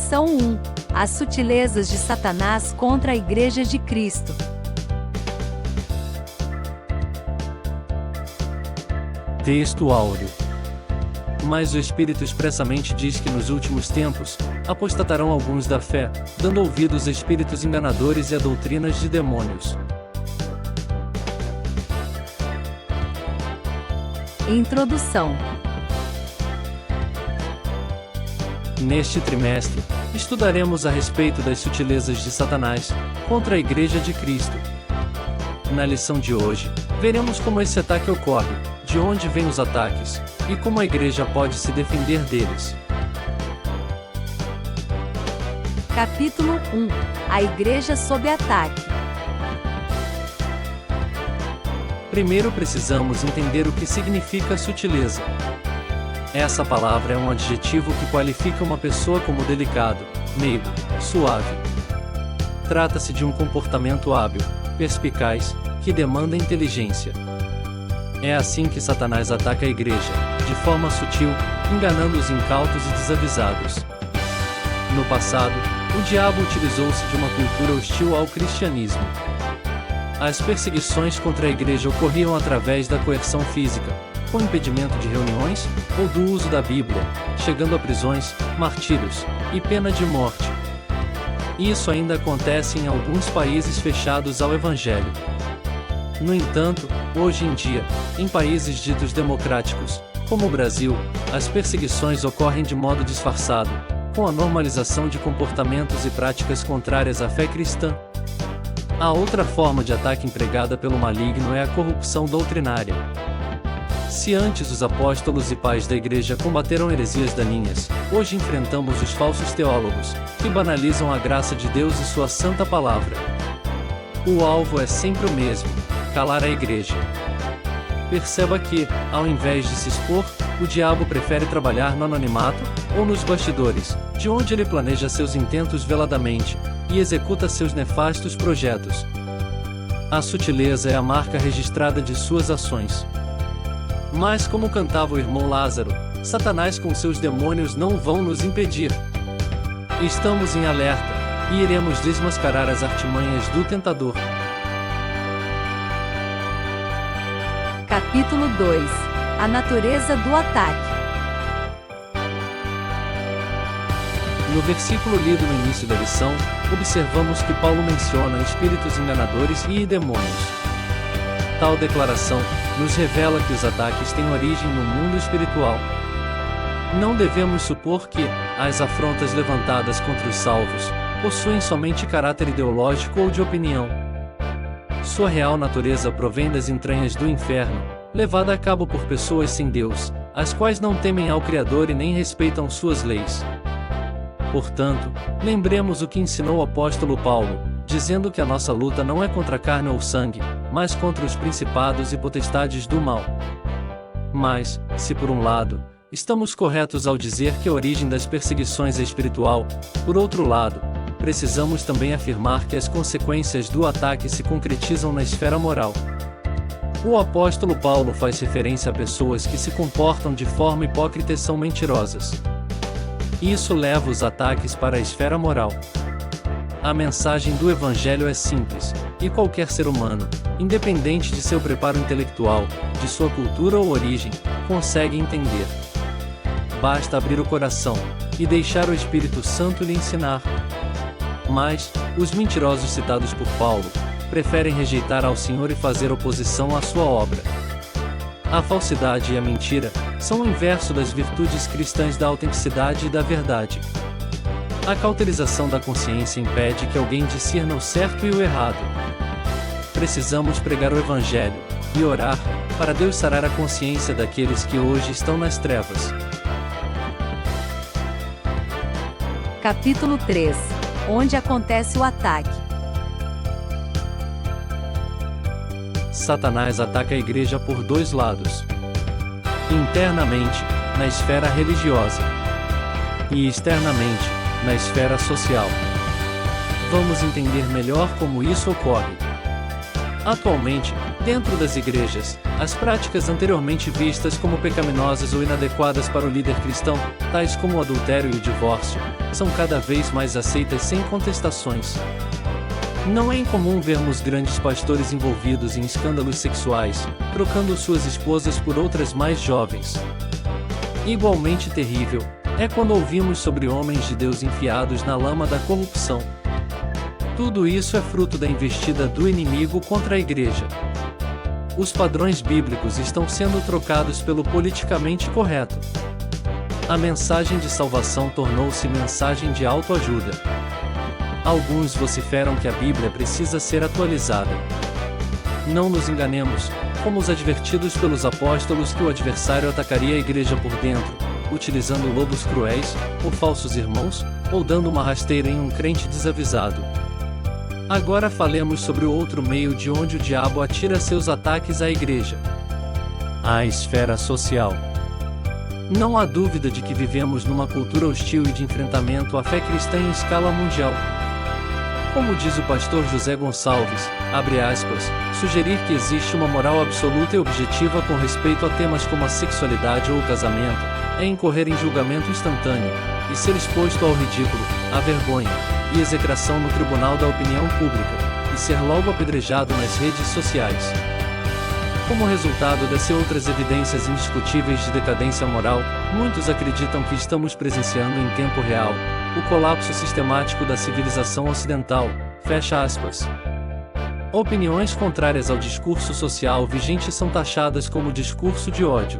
Lição 1: As sutilezas de Satanás contra a Igreja de Cristo. Texto áureo. Mas o Espírito expressamente diz que nos últimos tempos, apostatarão alguns da fé, dando ouvidos a espíritos enganadores e a doutrinas de demônios. Introdução. Neste trimestre, estudaremos a respeito das sutilezas de Satanás contra a Igreja de Cristo. Na lição de hoje, veremos como esse ataque ocorre, de onde vêm os ataques, e como a Igreja pode se defender deles. Capítulo 1: A Igreja sob ataque. Primeiro precisamos entender o que significa sutileza. Essa palavra é um adjetivo que qualifica uma pessoa como delicado, meigo, suave. Trata-se de um comportamento hábil, perspicaz, que demanda inteligência. É assim que Satanás ataca a Igreja, de forma sutil, enganando os incautos e desavisados. No passado, o diabo utilizou-se de uma cultura hostil ao cristianismo. As perseguições contra a Igreja ocorriam através da coerção física, com impedimento de reuniões, ou do uso da Bíblia, chegando a prisões, martírios, e pena de morte. Isso ainda acontece em alguns países fechados ao Evangelho. No entanto, hoje em dia, em países ditos democráticos, como o Brasil, as perseguições ocorrem de modo disfarçado, com a normalização de comportamentos e práticas contrárias à fé cristã. A outra forma de ataque empregada pelo maligno é a corrupção doutrinária. Se antes os apóstolos e pais da Igreja combateram heresias daninhas, hoje enfrentamos os falsos teólogos, que banalizam a graça de Deus e sua santa palavra. O alvo é sempre o mesmo: calar a Igreja. Perceba que, ao invés de se expor, o diabo prefere trabalhar no anonimato, ou nos bastidores, de onde ele planeja seus intentos veladamente, e executa seus nefastos projetos. A sutileza é a marca registrada de suas ações. Mas como cantava o irmão Lázaro, Satanás com seus demônios não vão nos impedir. Estamos em alerta, e iremos desmascarar as artimanhas do tentador. Capítulo 2: A natureza do ataque. No versículo lido no início da lição, observamos que Paulo menciona espíritos enganadores e demônios. Tal declaração nos revela que os ataques têm origem no mundo espiritual. Não devemos supor que as afrontas levantadas contra os salvos possuem somente caráter ideológico ou de opinião. Sua real natureza provém das entranhas do inferno, levada a cabo por pessoas sem Deus, as quais não temem ao Criador e nem respeitam suas leis. Portanto, lembremos o que ensinou o apóstolo Paulo, dizendo que a nossa luta não é contra a carne ou sangue, mas contra os principados e potestades do mal. Mas, se por um lado, estamos corretos ao dizer que a origem das perseguições é espiritual, por outro lado, precisamos também afirmar que as consequências do ataque se concretizam na esfera moral. O apóstolo Paulo faz referência a pessoas que se comportam de forma hipócrita e são mentirosas. Isso leva os ataques para a esfera moral. A mensagem do Evangelho é simples, e qualquer ser humano, independente de seu preparo intelectual, de sua cultura ou origem, consegue entender. Basta abrir o coração e deixar o Espírito Santo lhe ensinar. Mas, os mentirosos citados por Paulo, preferem rejeitar ao Senhor e fazer oposição à sua obra. A falsidade e a mentira são o inverso das virtudes cristãs da autenticidade e da verdade. A cauterização da consciência impede que alguém discirna o certo e o errado. Precisamos pregar o Evangelho e orar para Deus sarar a consciência daqueles que hoje estão nas trevas. Capítulo 3: Onde acontece o ataque. Satanás ataca a Igreja por dois lados. Internamente, na esfera religiosa, e externamente, na esfera social. Vamos entender melhor como isso ocorre. Atualmente, Dentro das igrejas, as práticas anteriormente vistas como pecaminosas ou inadequadas para o líder cristão, tais como o adultério e o divórcio, são cada vez mais aceitas sem contestações. Não é incomum vermos grandes pastores envolvidos em escândalos sexuais, trocando suas esposas por outras mais jovens. Igualmente terrível é quando ouvimos sobre homens de Deus enfiados na lama da corrupção. Tudo isso é fruto da investida do inimigo contra a igreja. Os padrões bíblicos estão sendo trocados pelo politicamente correto. A mensagem de salvação tornou-se mensagem de autoajuda. Alguns vociferam que a Bíblia precisa ser atualizada. Não nos enganemos, fomos advertidos pelos apóstolos que o adversário atacaria a igreja por dentro, utilizando lobos cruéis, ou falsos irmãos, ou dando uma rasteira em um crente desavisado. Agora falemos sobre o outro meio de onde o diabo atira seus ataques à igreja: a esfera social. Não há dúvida de que vivemos numa cultura hostil e de enfrentamento à fé cristã em escala mundial. Como diz o pastor José Gonçalves, abre aspas, sugerir que existe uma moral absoluta e objetiva com respeito a temas como a sexualidade ou o casamento, é incorrer em julgamento instantâneo, e ser exposto ao ridículo, à vergonha e execração no tribunal da opinião pública, e ser logo apedrejado nas redes sociais. Como resultado dessas outras evidências indiscutíveis de decadência moral, muitos acreditam que estamos presenciando em tempo real o colapso sistemático da civilização ocidental, fecha aspas. Opiniões contrárias ao discurso social vigente são taxadas como discurso de ódio.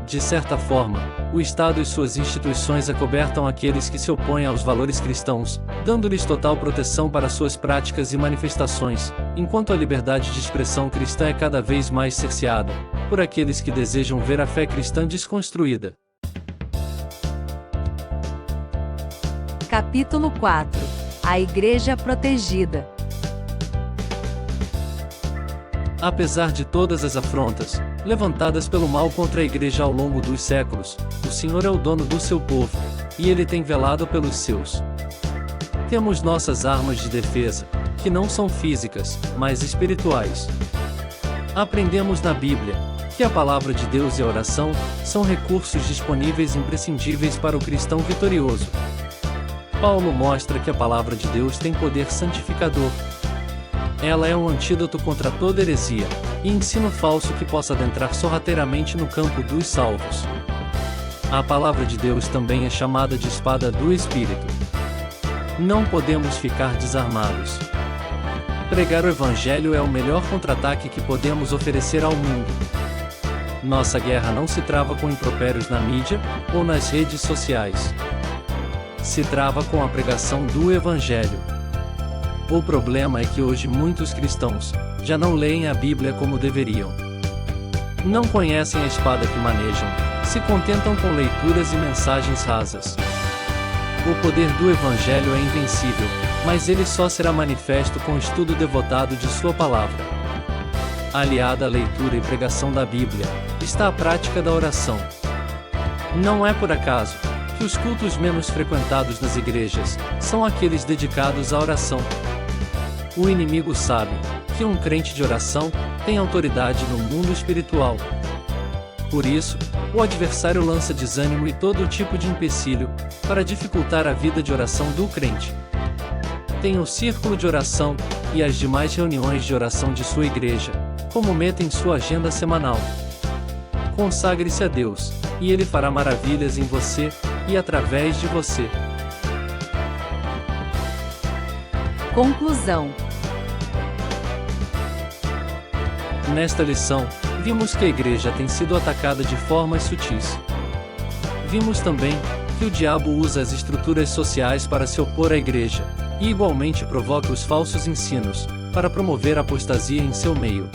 De certa forma, o Estado e suas instituições acobertam aqueles que se opõem aos valores cristãos, dando-lhes total proteção para suas práticas e manifestações, enquanto a liberdade de expressão cristã é cada vez mais cerceada por aqueles que desejam ver a fé cristã desconstruída. Capítulo 4. A Igreja Protegida. Apesar de todas as afrontas levantadas pelo mal contra a igreja ao longo dos séculos, o Senhor é o dono do seu povo, e ele tem velado pelos seus. Temos nossas armas de defesa, que não são físicas, mas espirituais. Aprendemos na Bíblia que a palavra de Deus e a oração são recursos disponíveis imprescindíveis para o cristão vitorioso. Paulo mostra que a palavra de Deus tem poder santificador. Ela é um antídoto contra toda heresia e ensino falso que possa adentrar sorrateiramente no campo dos salvos. A palavra de Deus também é chamada de espada do Espírito. Não podemos ficar desarmados. Pregar o Evangelho é o melhor contra-ataque que podemos oferecer ao mundo. Nossa guerra não se trava com impropérios na mídia ou nas redes sociais. Se trava com a pregação do Evangelho. O problema é que hoje muitos cristãos já não leem a Bíblia como deveriam. Não conhecem a espada que manejam, se contentam com leituras e mensagens rasas. O poder do Evangelho é invencível, mas ele só será manifesto com o estudo devotado de sua palavra. Aliada à leitura e pregação da Bíblia, está a prática da oração. Não é por acaso que os cultos menos frequentados nas igrejas são aqueles dedicados à oração. O inimigo sabe que um crente de oração tem autoridade no mundo espiritual. Por isso, o adversário lança desânimo e todo tipo de empecilho para dificultar a vida de oração do crente. Tem o círculo de oração e as demais reuniões de oração de sua igreja como meta em sua agenda semanal. Consagre-se a Deus, e Ele fará maravilhas em você e através de você. Conclusão. Nesta lição, vimos que a igreja tem sido atacada de formas sutis. Vimos também que o diabo usa as estruturas sociais para se opor à igreja, e igualmente provoca os falsos ensinos, para promover a apostasia em seu meio.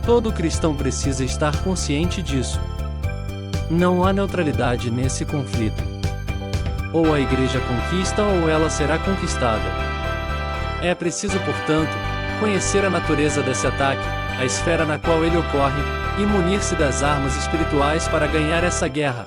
Todo cristão precisa estar consciente disso. Não há neutralidade nesse conflito. Ou a igreja conquista ou ela será conquistada. É preciso, portanto, conhecer a natureza desse ataque, a esfera na qual ele ocorre, e munir-se das armas espirituais para ganhar essa guerra.